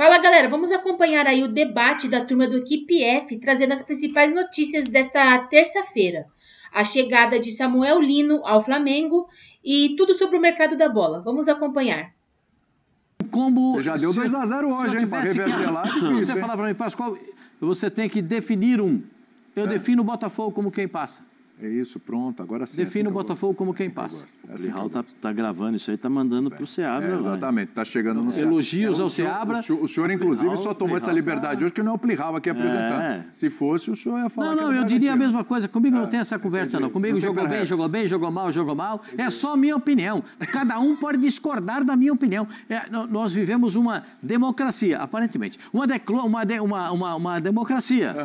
Fala, galera, vamos acompanhar aí o debate da turma do Equipe F, trazendo as principais notícias desta terça-feira. A chegada de Samuel Lino ao Flamengo e tudo sobre o mercado da bola. Vamos acompanhar. Você já deu 2-0 hoje, hein? Para reverter lá, difícil, você fala para mim, Pascoal, você tem que definir um. Eu defino o Botafogo como quem passa. É isso, pronto, agora sim. Defino o Botafogo como quem passa. O Plihal tá gravando isso aí, tá mandando pro Seabra. Exatamente, tá chegando no Seabra. Elogios ao Seabra. O senhor, inclusive, só tomou essa liberdade hoje, que não é o Plihal aqui apresentando. Se fosse, o senhor ia falar. Não, eu diria a mesma coisa. Comigo não tem essa conversa, não. Comigo jogou bem, jogou mal. É só minha opinião. Cada um pode discordar da minha opinião. Nós vivemos uma democracia, aparentemente. Uma democracia.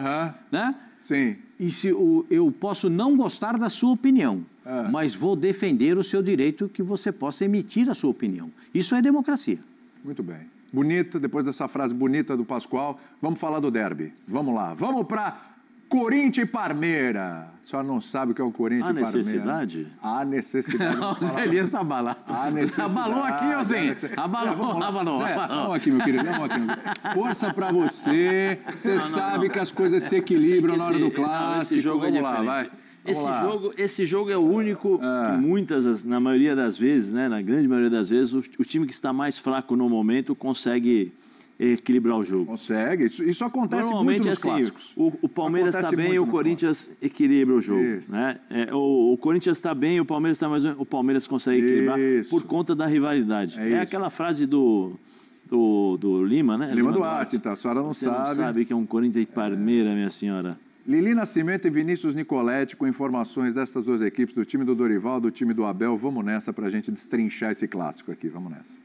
Né? Sim. E se eu posso não gostar da sua opinião, mas vou defender o seu direito que você possa emitir a sua opinião. Isso é democracia. Muito bem. Bonita, depois dessa frase bonita do Pascoal, vamos falar do derby. Vamos lá. Vamos para Corinthians e Palmeiras. A senhora não sabe o que é o Corinthians e Palmeiras. Há necessidade? Há necessidade. O Zé Elias está abalado. Há necessidade. Abalou aqui, ô Zé. Abalou. Zé, vamos aqui, meu querido. Vamos aqui. Força para você. Você sabe que as coisas se equilibram na hora do clássico. Esse jogo vamos é lá, vai. Esse jogo é o único que na maioria das vezes, né, na grande maioria das vezes, o time que está mais fraco no momento consegue equilibrar o jogo. Consegue. Isso acontece normalmente muito nos clássicos. O Palmeiras está bem e o Corinthians equilibra o jogo. Né? O Corinthians está bem, o Palmeiras está mais ou menos, o Palmeiras consegue equilibrar por conta da rivalidade. É aquela frase do Lima, né? Lima Duarte, tá? A senhora não sabe. Você não sabe que é um Corinthians e Palmeiras, minha senhora. Lili Nascimento e Vinícius Nicoletti com informações dessas duas equipes, do time do Dorival, do time do Abel. Vamos nessa para a gente destrinchar esse clássico aqui. Vamos nessa.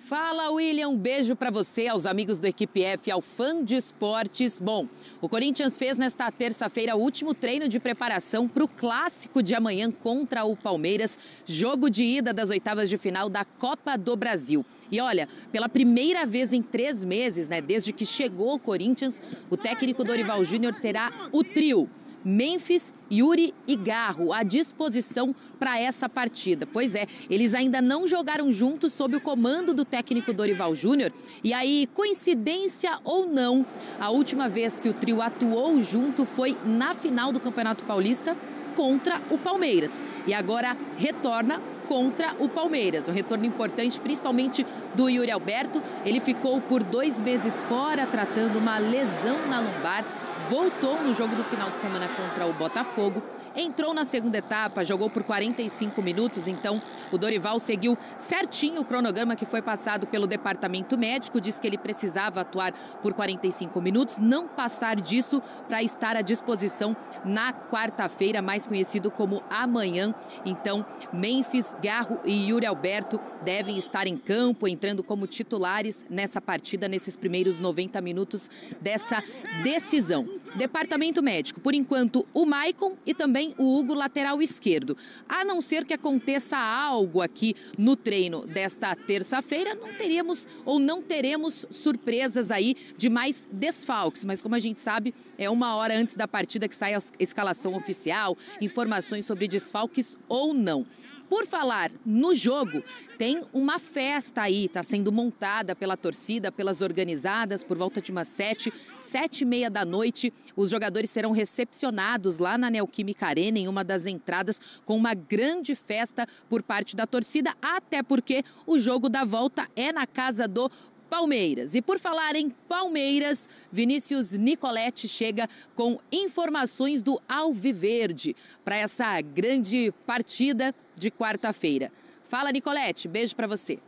Fala, William, um beijo para você, aos amigos do Equipe F, ao fã de esportes. Bom, o Corinthians fez nesta terça-feira o último treino de preparação para o clássico de amanhã contra o Palmeiras, jogo de ida das oitavas de final da Copa do Brasil. E olha, pela primeira vez em 3 meses, né, desde que chegou o Corinthians, o técnico Dorival Júnior terá o trio Memphis, Yuri e Garro à disposição para essa partida. Pois é, eles ainda não jogaram juntos sob o comando do técnico Dorival Júnior. E aí, coincidência ou não, a última vez que o trio atuou junto foi na final do Campeonato Paulista contra o Palmeiras. E agora retorna contra o Palmeiras. Um retorno importante, principalmente do Yuri Alberto. Ele ficou por 2 meses fora, tratando uma lesão na lombar. Voltou no jogo do final de semana contra o Botafogo, entrou na segunda etapa, jogou por 45 minutos, então o Dorival seguiu certinho o cronograma que foi passado pelo departamento médico, disse que ele precisava atuar por 45 minutos, não passar disso para estar à disposição na quarta-feira, mais conhecido como amanhã. Então, Memphis, Garro e Yuri Alberto devem estar em campo, entrando como titulares nessa partida, nesses primeiros 90 minutos dessa decisão. Departamento médico, por enquanto, o Maicon e também o Hugo, lateral esquerdo. A não ser que aconteça algo aqui no treino desta terça-feira, não teremos surpresas aí de mais desfalques. Mas como a gente sabe, é 1 hora antes da partida que sai a escalação oficial, informações sobre desfalques ou não. Por falar no jogo, tem uma festa aí, está sendo montada pela torcida, pelas organizadas, por volta de umas 7h30 da noite. Os jogadores serão recepcionados lá na Neoquímica Arena, em uma das entradas, com uma grande festa por parte da torcida, até porque o jogo da volta é na casa do Palmeiras. E por falar em Palmeiras, Vinícius Nicoletti chega com informações do Alviverde para essa grande partida de quarta-feira. Fala, Nicoletti, beijo para você.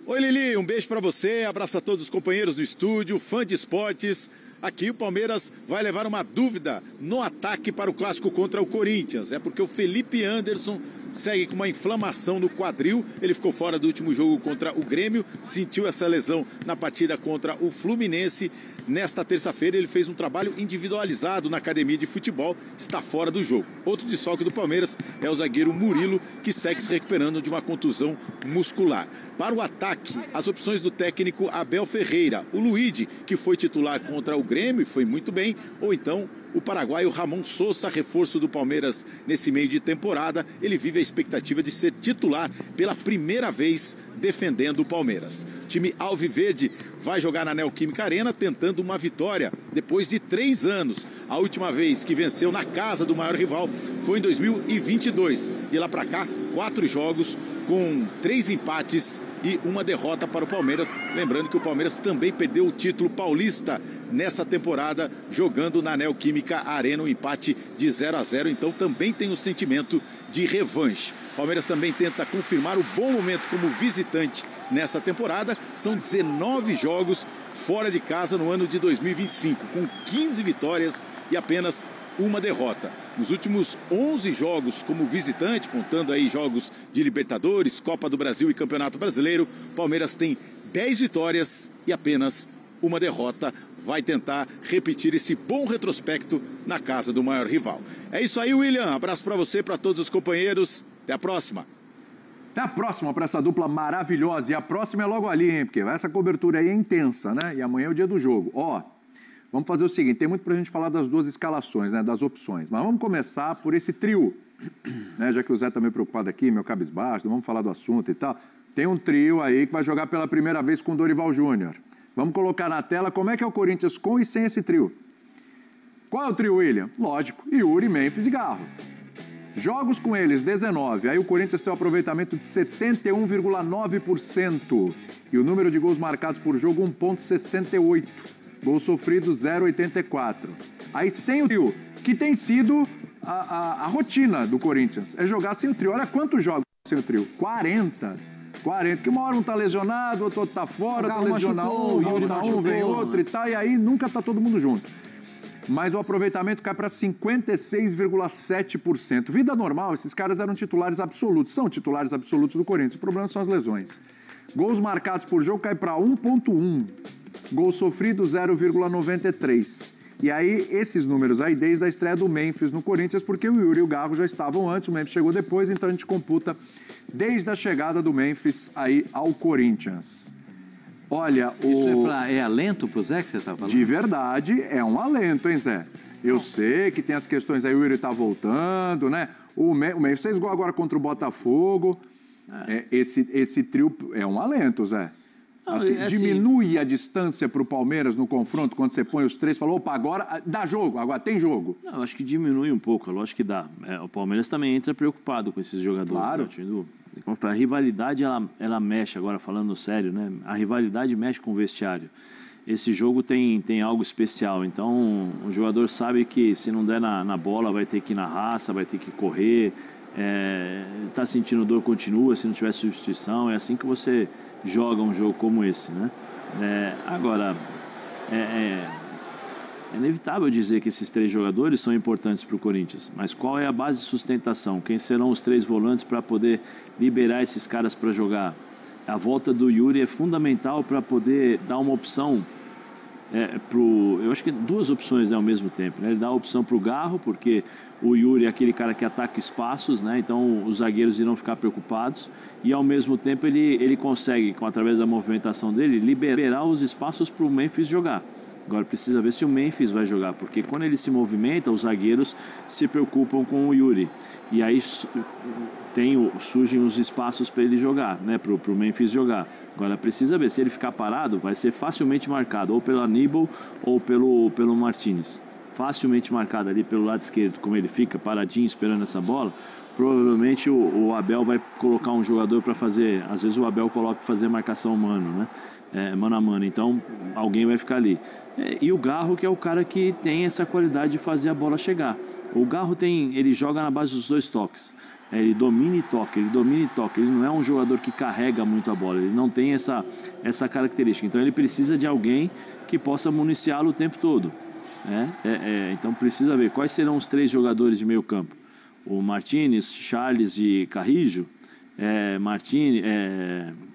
Oi, Lili, um beijo para você, abraço a todos os companheiros do estúdio, fã de esportes. Aqui o Palmeiras vai levar uma dúvida no ataque para o clássico contra o Corinthians. É porque o Felipe Anderson segue com uma inflamação no quadril. Ele ficou fora do último jogo contra o Grêmio, sentiu essa lesão na partida contra o Fluminense. Nesta terça-feira ele fez um trabalho individualizado na academia de futebol, está fora do jogo. Outro desfalque do Palmeiras é o zagueiro Murilo, que segue se recuperando de uma contusão muscular. Para o ataque, as opções do técnico Abel Ferreira, o Luigi, que foi titular contra o Grêmio e foi muito bem, ou então o paraguaio Ramon Sousa, reforço do Palmeiras nesse meio de temporada, ele vive a expectativa de ser titular pela primeira vez defendendo o Palmeiras. O time alviverde vai jogar na Neoquímica Arena tentando uma vitória depois de 3 anos. A última vez que venceu na casa do maior rival foi em 2022. De lá para cá, 4 jogos com 3 empates e 1 derrota para o Palmeiras. Lembrando que o Palmeiras também perdeu o título paulista nessa temporada, jogando na Neoquímica Arena, um empate de 0-0. Então também tem um sentimento de revanche. O Palmeiras também tenta confirmar o bom momento como visitante nessa temporada. São 19 jogos fora de casa no ano de 2025, com 15 vitórias e apenas 1 derrota. Nos últimos 11 jogos como visitante, contando aí jogos de Libertadores, Copa do Brasil e Campeonato Brasileiro, o Palmeiras tem 10 vitórias e apenas 1 derrota. Vai tentar repetir esse bom retrospecto na casa do maior rival. É isso aí, William. Abraço para você, para todos os companheiros. Até a próxima. Até a próxima para essa dupla maravilhosa. E a próxima é logo ali, hein? Porque essa cobertura aí é intensa, né? E amanhã é o dia do jogo. Ó, vamos fazer o seguinte, tem muito pra gente falar das 2 escalações, né? Das opções. Mas vamos começar por esse trio, né? Já que o Zé tá meio preocupado aqui, meu cabisbaixo, vamos falar do assunto e tal. Tem um trio aí que vai jogar pela primeira vez com o Dorival Júnior. Vamos colocar na tela como é que é o Corinthians com e sem esse trio. Qual é o trio, William? Lógico, Yuri, Memphis e Garro. Jogos com eles, 19. Aí o Corinthians tem um aproveitamento de 71,9%. E o número de gols marcados por jogo, 1,68. Gols sofridos, 0,84. Aí sem o trio, que tem sido a rotina do Corinthians, é jogar sem o trio. Olha quantos jogos sem o trio. 40. Que uma hora um tá lesionado, outro tá fora, tá lesionado, volta um, vem outro e tal. E aí nunca tá todo mundo junto. Mas o aproveitamento cai para 56,7%. Vida normal, esses caras eram titulares absolutos, são titulares absolutos do Corinthians. O problema são as lesões. Gols marcados por jogo cai para 1,1. Gols sofridos, 0,93. E aí, esses números aí, desde a estreia do Memphis no Corinthians, porque o Yuri e o Garro já estavam antes, o Memphis chegou depois, então a gente computa desde a chegada do Memphis aí ao Corinthians. Olha, Isso é alento pro Zé que você tá falando? De verdade, é um alento, hein, Zé? Eu sei que tem as questões aí, o Yuri tá voltando, né? O Memphis fez gol agora contra o Botafogo. Esse trio é um alento, Zé. Assim, diminui a distância para o Palmeiras no confronto, quando você põe os 3 e fala, opa, agora dá jogo, agora tem jogo. Não, eu acho que diminui um pouco, lógico que dá. O Palmeiras também entra preocupado com esses jogadores. Claro. A rivalidade, ela mexe, agora falando sério, né? A rivalidade mexe com o vestiário. Esse jogo tem algo especial, então o jogador sabe que se não der na bola vai ter que ir na raça, vai ter que correr, está sentindo dor, continua, se não tiver substituição, é assim que você joga um jogo como esse, né? Agora, é inevitável dizer que esses 3 jogadores são importantes para o Corinthians, mas qual é a base de sustentação? Quem serão os 3 volantes para poder liberar esses caras para jogar? A volta do Yuri é fundamental para poder dar uma opção, eu acho que 2 opções, né, ao mesmo tempo, né? Ele dá a opção para o Garro, porque o Yuri é aquele cara que ataca espaços, né? Então os zagueiros irão ficar preocupados, e ao mesmo tempo ele consegue, através da movimentação dele, liberar os espaços para o Memphis jogar. Agora precisa ver se o Memphis vai jogar, porque quando ele se movimenta, os zagueiros se preocupam com o Yuri. E aí surgem os espaços para ele jogar, né? Para o Memphis jogar. Agora precisa ver, se ele ficar parado, vai ser facilmente marcado, ou pelo Aníbal ou pelo Martínez. Facilmente marcado ali pelo lado esquerdo, como ele fica paradinho esperando essa bola. Provavelmente o Abel vai colocar um jogador para fazer, às vezes o Abel coloca para fazer marcação mano, né? Mano a mano, então alguém vai ficar ali. E o Garro, que é o cara que tem essa qualidade de fazer a bola chegar. O Garro ele joga na base dos 2 toques. Ele domina e toca, ele não é um jogador que carrega muito a bola, ele não tem essa característica, então ele precisa de alguém que possa municiá-lo o tempo todo. Então precisa ver quais serão os 3 jogadores de meio campo. O Martínez, Charles e Carrijo,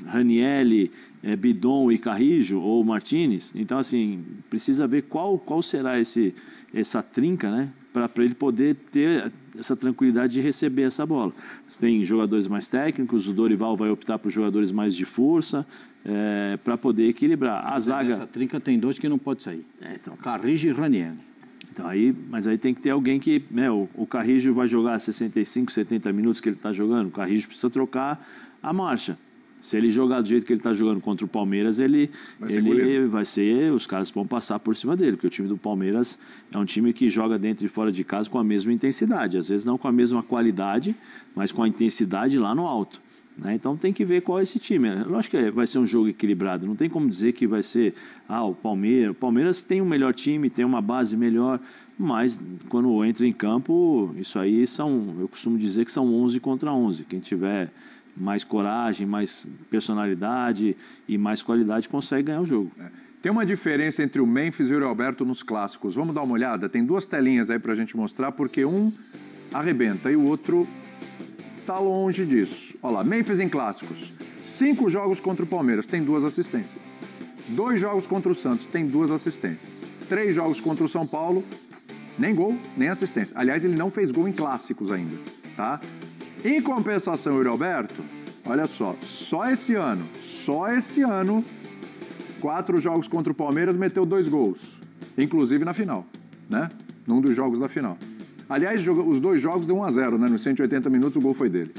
Ranielli, Bidon e Carrijo, ou Martínez. Então, assim, precisa ver qual será essa trinca, né? Para ele poder ter essa tranquilidade de receber essa bola. Você tem jogadores mais técnicos, o Dorival vai optar por jogadores mais de força, para poder equilibrar. A zaga... Essa trinca tem 2 que não pode sair. Então. Carrijo e Ranieri. Então, mas aí tem que ter alguém que... Né, o Carrijo vai jogar 65, 70 minutos que ele está jogando. O Carrijo precisa trocar a marcha. Se ele jogar do jeito que ele está jogando contra o Palmeiras, os caras vão passar por cima dele, porque o time do Palmeiras é um time que joga dentro e fora de casa com a mesma intensidade. Às vezes não com a mesma qualidade, mas com a intensidade lá no alto. Né? Então tem que ver qual é esse time. Lógico que vai ser um jogo equilibrado, não tem como dizer que vai ser o Palmeiras. O Palmeiras tem um melhor time, tem uma base melhor, mas quando entra em campo, isso aí eu costumo dizer que são 11 contra 11. Quem tiver mais coragem, mais personalidade e mais qualidade consegue ganhar o jogo. Tem uma diferença entre o Memphis e o Alberto nos clássicos. Vamos dar uma olhada? Tem 2 telinhas aí pra gente mostrar, porque um arrebenta e o outro tá longe disso. Olha lá, Memphis em clássicos. 5 jogos contra o Palmeiras, tem 2 assistências. 2 jogos contra o Santos, tem 2 assistências. 3 jogos contra o São Paulo, nem gol, nem assistência. Aliás, ele não fez gol em clássicos ainda, tá? Em compensação, o Yuri Alberto, olha só esse ano, 4 jogos contra o Palmeiras, meteu 2 gols, inclusive na final, né? Num dos jogos da final. Aliás, os 2 jogos deu 1-0, né? Nos 180 minutos o gol foi dele.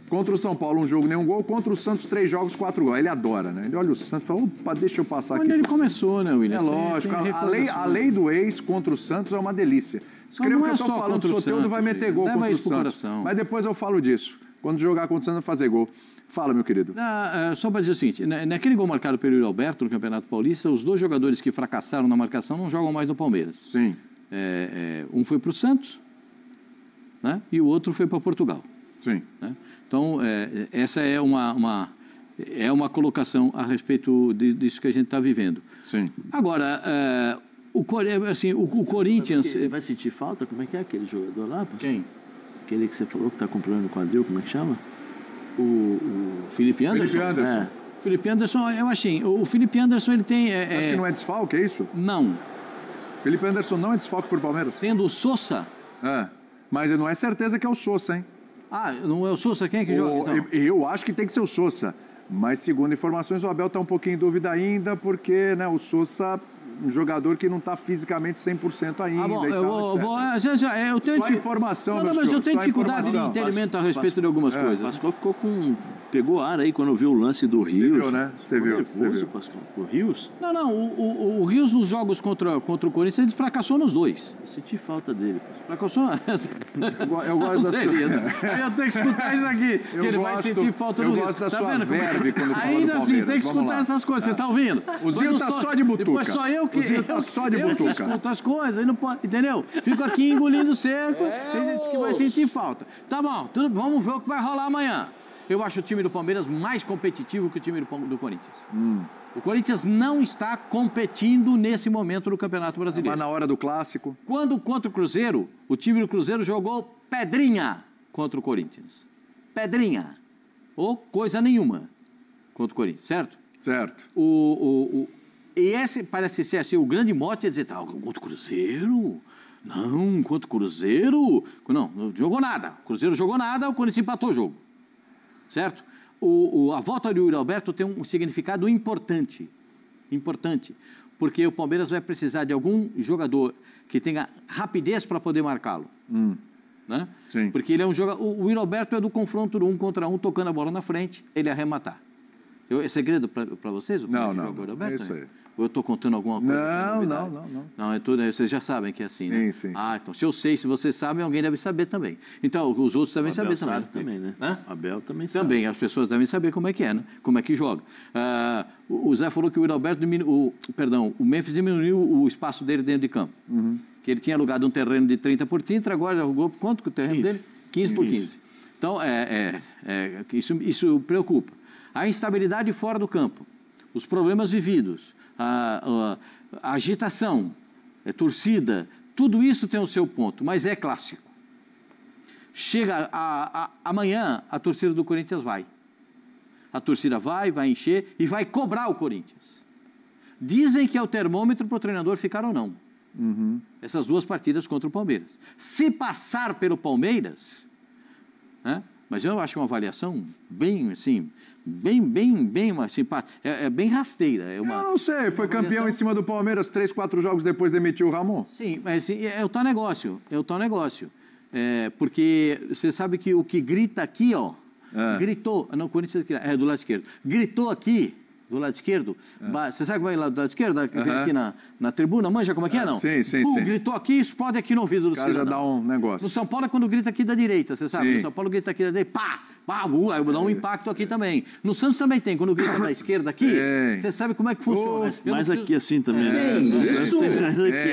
Contra o São Paulo, um jogo, nenhum gol. Contra o Santos, 3 jogos, 4 gols. Ele adora, né? Ele olha o Santos e fala, opa, deixa eu passar aqui. Quando ele começou, né, William? É lógico, a lei do ex contra o Santos é uma delícia. Escreva o que eu tô falando, o Soteldo vai meter gol contra o Santos. Mas depois eu falo disso. Quando jogar contra o Santos, fazer gol. Fala, meu querido. Só para dizer o seguinte, naquele gol marcado pelo Yuri Alberto no Campeonato Paulista, os 2 jogadores que fracassaram na marcação não jogam mais no Palmeiras. Sim. Um foi para o Santos, né? E o outro foi para Portugal. Sim. Né? Então, essa é uma colocação a respeito disso que a gente está vivendo. Sim. Agora, o Corinthians... Ele vai sentir falta? Como é que é aquele jogador lá? Quem? Aquele que você falou que está comprando no quadril, como é que chama? O Felipe Anderson? Felipe Anderson. Felipe Anderson, eu achei. O Felipe Anderson, ele tem... Acho que não é desfalque, é isso? Não. Felipe Anderson não é desfalque por Palmeiras? Tendo o Sousa... Mas não é certeza que é o Sousa, hein? Não é o Sousa? Quem é que joga, então? Eu acho que tem que ser o Sousa. Mas, segundo informações, o Abel está um pouquinho em dúvida ainda, porque, né, o Sousa... um jogador que não está fisicamente 100% ainda. Bom, eu tenho só informação, mas eu tenho dificuldade de entendimento a respeito de algumas coisas. O Pascoal pegou ar aí quando viu o lance do Rios. Você viu, né? Você viu. O Rios? Não, o Rios nos jogos contra o Corinthians, ele fracassou nos 2. Eu senti falta dele. Fracassou? Eu gosto da sua... Eu tenho que escutar isso aqui, que ele vai sentir falta do Rios. Eu gosto da sua verve quando fala do Palmeiras. Ainda assim, tem que escutar essas coisas, você está ouvindo? O Zinho está só de butuca. Depois só eu que escuto as coisas, não pode, entendeu? Fico aqui engolindo seco, tem gente que vai sentir falta. Tá bom, vamos ver o que vai rolar amanhã. Eu acho o time do Palmeiras mais competitivo que o time do Corinthians. O Corinthians não está competindo nesse momento no Campeonato Brasileiro. Mas na hora do clássico? Quando contra o Cruzeiro, o time do Cruzeiro jogou pedrinha contra o Corinthians. Pedrinha. Ou coisa nenhuma contra o Corinthians, certo? Certo. E esse parece ser assim, o grande mote é dizer, contra o Cruzeiro? Não, contra o Cruzeiro? Não jogou nada. O Cruzeiro jogou nada, o Corinthians empatou o jogo. Certo? A volta do Yuri Alberto tem um significado importante, porque o Palmeiras vai precisar de algum jogador que tenha rapidez para poder marcá-lo. Né? Sim. Porque ele é um jogador. O Yuri Alberto é do confronto 1 contra 1, tocando a bola na frente, ele arrematar. É segredo para vocês? Não, Alberto, é isso aí. Ou eu estou contando alguma coisa? Não, é tudo, vocês já sabem que é assim, né? Sim. Então se eu sei, se vocês sabem, alguém deve saber também. Então, os outros devem saber também, né? Abel também sabe. Também, as pessoas devem saber como é que é, né? Como é que joga. O Zé falou que o Alberto o Memphis diminuiu o espaço dele dentro de campo. Que ele tinha alugado um terreno de 30 por 30, agora alugou quanto que o terreno dele? 15 por 15. Então, isso preocupa. A instabilidade fora do campo, os problemas vividos, a agitação, a torcida, tudo isso tem o seu ponto, mas é clássico. Chega amanhã, a torcida do Corinthians vai. A torcida vai encher e vai cobrar o Corinthians. Dizem que é o termômetro para o treinador ficar ou não. Essas 2 partidas contra o Palmeiras. Se passar pelo Palmeiras, né, Mas eu acho uma avaliação bem, assim, bem bem rasteira. Eu não sei, foi campeão em cima do Palmeiras 3, 4 jogos depois demitiu o Ramon. Sim, mas assim, é o tal negócio, porque você sabe que o que grita aqui, ó, gritou, não, Corinthians do lado esquerdo, gritou aqui, do lado esquerdo, você sabe como é lá do lado esquerdo? Aqui na tribuna, manja como é que é, não? Sim. Gritou aqui, explode aqui no ouvido do cara já dá um negócio. No São Paulo é quando grita aqui da direita, você sabe? No São Paulo grita aqui da direita, pá, dá um impacto aqui também. No Santos também tem, quando grita da esquerda aqui, você sabe como é que funciona. Mas aqui assim também, né?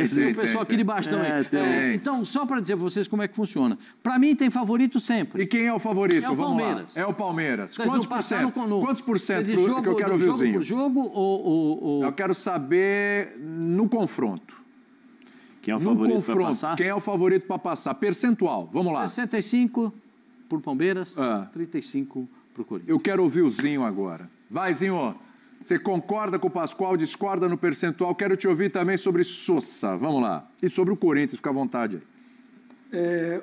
Tem o pessoal aqui de baixo também. Então, só para dizer para vocês como é que funciona. Para mim tem favorito sempre. E quem é o favorito? É o Palmeiras. É o Palmeiras. Quantos por cento? Quantos por cento que eu quero ouvir o Zinho? Jogo ou... Eu quero saber no confronto. Quem é o favorito para passar? Quem é o favorito para passar? Percentual, vamos lá. 65 para o Palmeiras, 35 para o Corinthians. Eu quero ouvir o Zinho agora. Vai, Zinho. Você concorda com o Pascoal, discorda no percentual? Quero te ouvir também sobre Sousa. Vamos lá. E sobre o Corinthians, fica à vontade aí.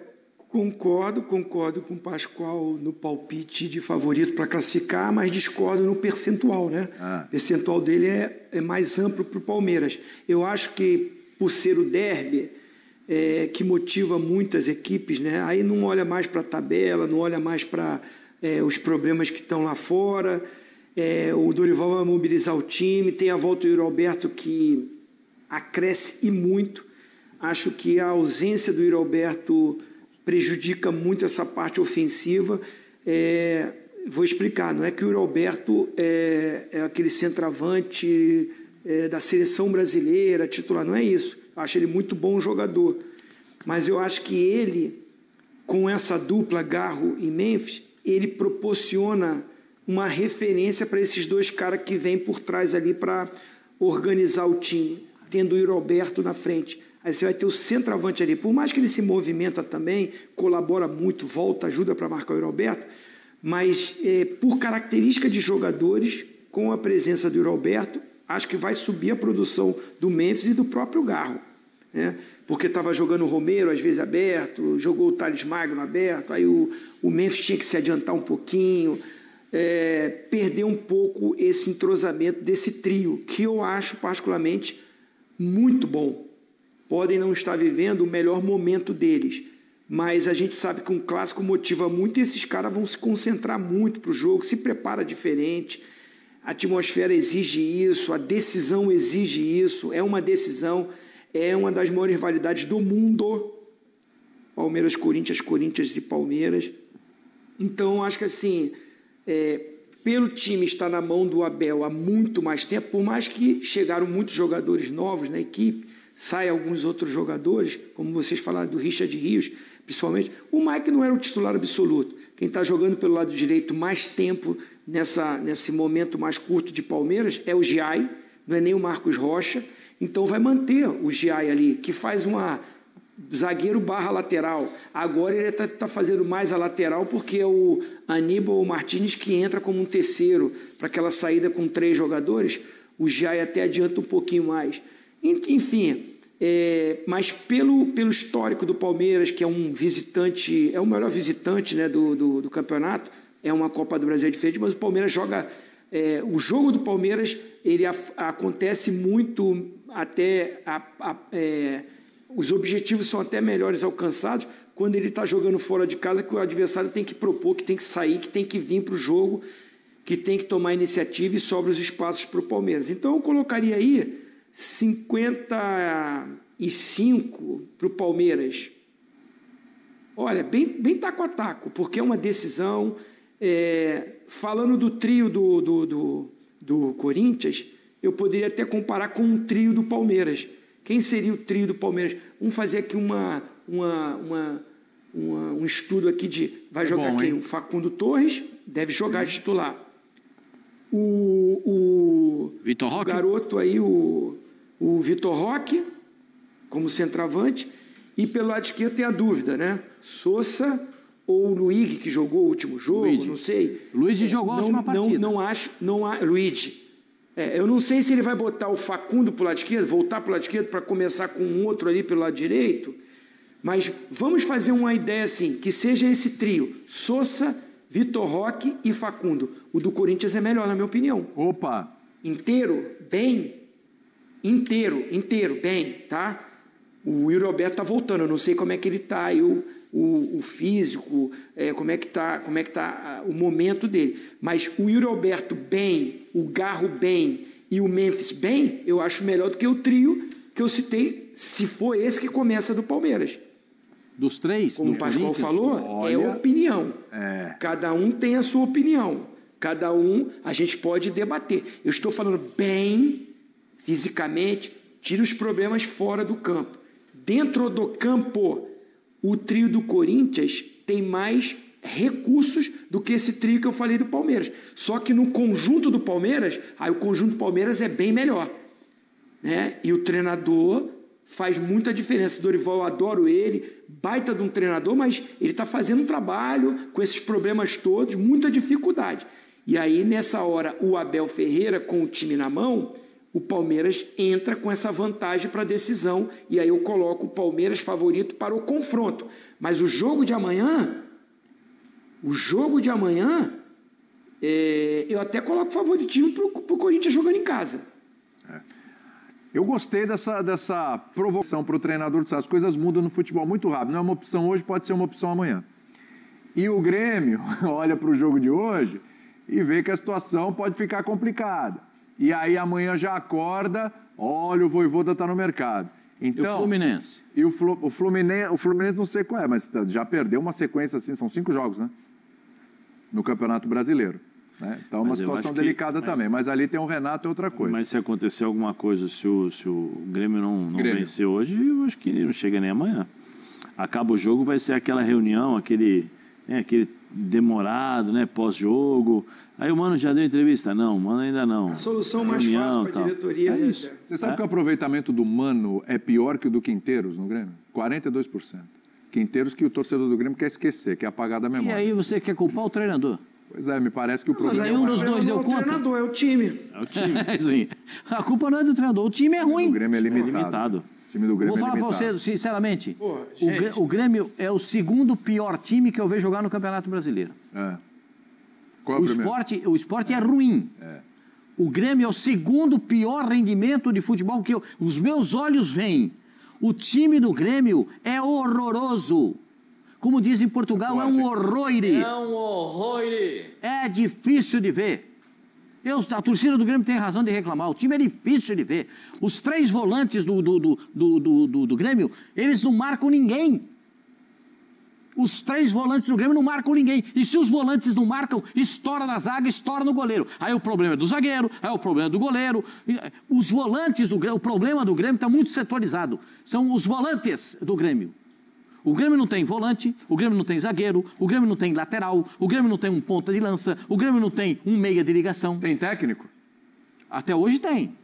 Concordo com o Pascoal no palpite de favorito para classificar, mas discordo no percentual, né? O percentual dele é mais amplo para o Palmeiras. Eu acho que, por ser o derby, que motiva muitas equipes, né? Aí não olha mais para a tabela, não olha mais para os problemas que estão lá fora. O Dorival vai mobilizar o time, tem a volta do Yuri Alberto que acresce e muito. Acho que a ausência do Yuri Alberto prejudica muito essa parte ofensiva. Vou explicar, não é que o Yuri Alberto é aquele centroavante da seleção brasileira, titular, não é isso. Eu acho ele muito bom jogador, mas eu acho que ele, com essa dupla Garro e Memphis, ele proporciona uma referência para esses dois caras que vêm por trás ali para organizar o time, tendo o Yuri Alberto na frente. Aí você vai ter o centroavante ali, por mais que ele se movimenta também, colabora muito, volta, ajuda para marcar o Yuri Alberto, mas por característica de jogadores, com a presença do Yuri Alberto, acho que vai subir a produção do Memphis e do próprio Garro, né? Porque estava jogando o Romero, às vezes aberto, jogou o Thales Magno aberto, aí o Memphis tinha que se adiantar um pouquinho, perder um pouco esse entrosamento desse trio, que eu acho particularmente muito bom. Podem não estar vivendo o melhor momento deles, mas a gente sabe que um clássico motiva muito e esses caras vão se concentrar muito para o jogo, se prepara diferente, a atmosfera exige isso, a decisão exige isso, é uma decisão, é uma das maiores rivalidades do mundo, Palmeiras-Corinthians, Corinthians e Palmeiras. Então, acho que assim, pelo time estar na mão do Abel há muito mais tempo, por mais que chegaram muitos jogadores novos na equipe, saem alguns outros jogadores, como vocês falaram do Richard Rios, principalmente. O Mike não era o titular absoluto. Quem está jogando pelo lado direito mais tempo nesse momento mais curto de Palmeiras é o Giai, não é nem o Marcos Rocha. Então vai manter o Giai ali, que faz uma zagueiro barra lateral. Agora ele está fazendo mais a lateral porque é o Aníbal Martínez que entra como um terceiro para aquela saída com 3 jogadores. O Giai até adianta um pouquinho mais. Enfim, mas pelo histórico do Palmeiras, que é um visitante, é o melhor visitante, né, do campeonato, é uma Copa do Brasil diferente, mas o Palmeiras joga... o jogo do Palmeiras ele acontece muito até... os objetivos são até melhores alcançados quando ele está jogando fora de casa, que o adversário tem que propor, que tem que sair, que tem que vir para o jogo, que tem que tomar iniciativa e sobra os espaços para o Palmeiras. Então eu colocaria aí 55 para o Palmeiras. Olha, bem taco a taco, porque é uma decisão. Falando do trio do Corinthians, eu poderia até comparar com um trio do Palmeiras. Quem seria o trio do Palmeiras? Vamos fazer aqui um estudo aqui de... Vai jogar quem? O Facundo Torres, deve jogar titular. O Vitor Roque? O garoto aí, o Vitor Roque, como centroavante. E pelo lado esquerdo tem a dúvida, né? Sousa ou o Luigi, que jogou o último jogo, não sei. Luigi jogou a última partida. Luigi. Eu não sei se ele vai botar o Facundo para o lado esquerdo, voltar para o lado esquerdo para começar com um outro ali pelo lado direito, Mas vamos fazer uma ideia assim, que seja esse trio, Sousa, Vitor Roque e Facundo. O do Corinthians é melhor, na minha opinião. Opa! Inteiro, bem. Inteiro, bem, tá? O Yuri Alberto tá voltando, eu não sei como é que ele tá, o físico, como é que tá o momento dele. Mas o Yuri Alberto bem, o Garro bem e o Memphis bem, eu acho melhor do que o trio que eu citei, se for esse que começa do Palmeiras. Dos três? Como o Pascoal falou, olha, é opinião. Cada um tem a sua opinião. Cada um, a gente pode debater. Eu estou falando bem, fisicamente, tira os problemas fora do campo. Dentro do campo, o trio do Corinthians tem mais recursos do que esse trio que eu falei do Palmeiras. Só que no conjunto do Palmeiras, o conjunto do Palmeiras é bem melhor. Né? E o treinador faz muita diferença. O Dorival, eu adoro ele, baita de um treinador, mas ele está fazendo um trabalho com esses problemas todos, muita dificuldade. E aí, nessa hora, o Abel Ferreira, com o time na mão, o Palmeiras entra com essa vantagem para a decisão, e aí eu coloco o Palmeiras favorito para o confronto. Mas o jogo de amanhã, eu até coloco favoritismo para o Corinthians jogando em casa. Eu gostei dessa provocação para o treinador. As coisas mudam no futebol muito rápido. Não é uma opção hoje, pode ser uma opção amanhã. E o Grêmio olha para o jogo de hoje e vê que a situação pode ficar complicada. E aí amanhã já acorda, olha, o Vojvoda está no mercado. Então, e o Fluminense? E o Fluminense não sei qual é, mas já perdeu uma sequência assim, são 5 jogos, né? No Campeonato Brasileiro. Né? Então é uma situação delicada também, mas ali tem o Renato e outra coisa. Mas se acontecer alguma coisa, se o Grêmio não vencer hoje, eu acho que não chega nem amanhã. Acaba o jogo, vai ser aquela reunião, aquele demorado, né, pós-jogo. Aí o Mano já deu entrevista? Não, o Mano ainda não. A solução mais fácil para a diretoria. É isso. Você sabe que o aproveitamento do Mano é pior que o do Quinteiros no Grêmio? 42%. Quinteiros que o torcedor do Grêmio quer esquecer, quer apagar da memória. E aí você quer culpar o treinador? Pois é, me parece que o problema... Mas aí um dos dois deu conta? O treinador, é o time. É o time. Sim. A culpa não é do treinador, o time é ruim. O Grêmio é limitado. O time do Grêmio Vou falar para você, sinceramente, o Grêmio é o segundo pior time que eu vejo jogar no Campeonato Brasileiro. Qual é o Sport é ruim. O Grêmio é o segundo pior rendimento de futebol que os meus olhos veem. O time do Grêmio é horroroso. Como diz em Portugal, é um horror. É um horror. É difícil de ver. A torcida do Grêmio tem razão de reclamar. O time é difícil de ver. Os 3 volantes do Grêmio, eles não marcam ninguém. Os 3 volantes do Grêmio não marcam ninguém. E se os volantes não marcam, estoura na zaga, estoura no goleiro. Aí o problema é do zagueiro, aí o problema é do goleiro. Os volantes do Grêmio, o problema do Grêmio está muito setorizado. São os volantes do Grêmio. O Grêmio não tem volante, o Grêmio não tem zagueiro, o Grêmio não tem lateral, o Grêmio não tem um ponta de lança, o Grêmio não tem um meia de ligação. Tem técnico? Até hoje tem.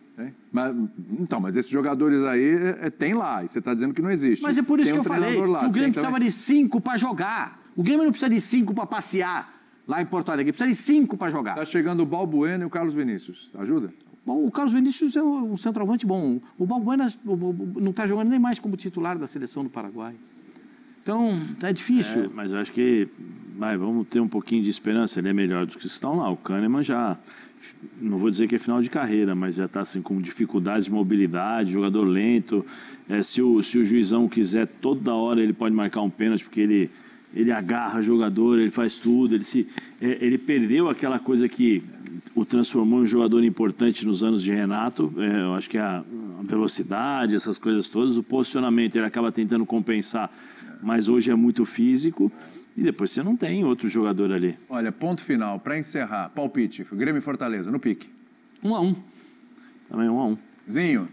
Mas esses jogadores aí tem lá, e você está dizendo que não existe. Mas é por isso que eu falei que o Grêmio precisava de 5 para jogar. O Grêmio não precisa de 5 para passear lá em Porto Alegre, precisa de 5 para jogar. Está chegando o Balbuena e o Carlos Vinícius. Ajuda? Bom, o Carlos Vinícius é um centroavante bom. O Balbuena não está jogando nem mais como titular da seleção do Paraguai. Então, é difícil. Mas eu acho que vamos ter um pouquinho de esperança. Ele é melhor do que os que estão lá. O Kahneman já, não vou dizer que é final de carreira, mas já está assim, com dificuldades de mobilidade, jogador lento. Se o juizão quiser, toda hora ele pode marcar um pênalti, porque ele agarra jogador, ele faz tudo. Ele perdeu aquela coisa que o transformou em um jogador importante nos anos de Renato. Eu acho que a velocidade, essas coisas todas, o posicionamento, ele acaba tentando compensar, mas hoje é muito físico e depois você não tem outro jogador ali. Olha, ponto final, para encerrar, palpite, Grêmio e Fortaleza, no pique. 1-1. Também 1-1. Zinho.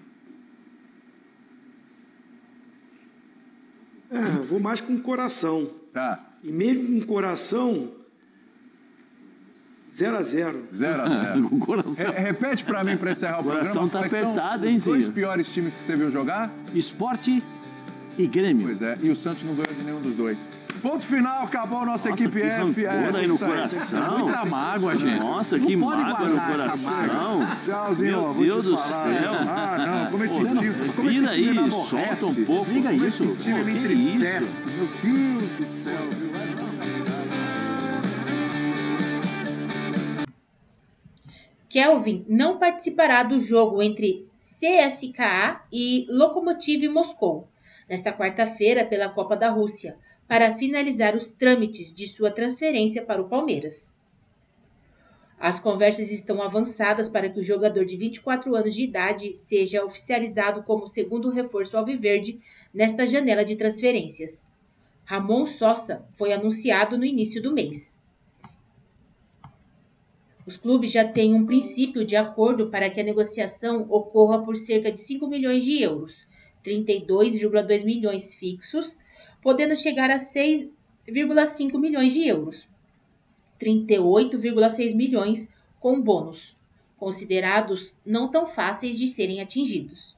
Vou mais com o coração. Tá. E mesmo com o coração, 0-0. 0-0. Com o coração. Repete para mim para encerrar o programa. O coração tá apertado, hein, Zinho? Os 2 piores times que você viu jogar? Sport e Grêmio. Pois é, e o Santos não ganhou de nenhum dos 2. Ponto final, acabou a nossa equipe F. Aí no coração. Muita mágoa, gente. Nossa, que mágoa no coração. Tchauzinho, meu Deus do céu. Não, como esse time. Vira aí, solta um pouco. Liga isso. Esse time me entristece. Meu Deus do céu, viu? Kelvin não participará do jogo entre CSKA e Lokomotiv Moscou, nesta quarta-feira pela Copa da Rússia, para finalizar os trâmites de sua transferência para o Palmeiras. As conversas estão avançadas para que o jogador de 24 anos de idade seja oficializado como segundo reforço alviverde nesta janela de transferências. Ramon Sosa foi anunciado no início do mês. Os clubes já têm um princípio de acordo para que a negociação ocorra por cerca de 5 milhões de euros, 32,2 milhões fixos, podendo chegar a 6,5 milhões de euros, 38,6 milhões com bônus, considerados não tão fáceis de serem atingidos.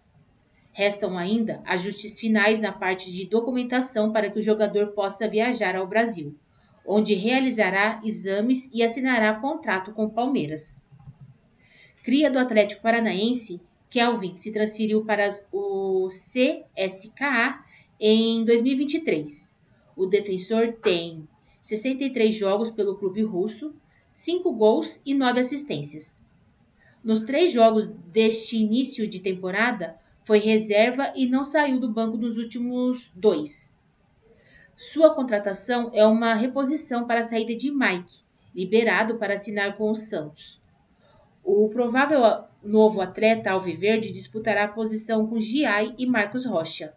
Restam ainda ajustes finais na parte de documentação para que o jogador possa viajar ao Brasil, onde realizará exames e assinará contrato com o Palmeiras. Cria do Atlético Paranaense, Kelvin se transferiu para o CSKA em 2023. O defensor tem 63 jogos pelo clube russo, 5 gols e 9 assistências. Nos 3 jogos deste início de temporada, foi reserva e não saiu do banco nos últimos 2. Sua contratação é uma reposição para a saída de Mike, liberado para assinar com o Santos. O provável novo atleta alviverde disputará a posição com Giai e Marcos Rocha.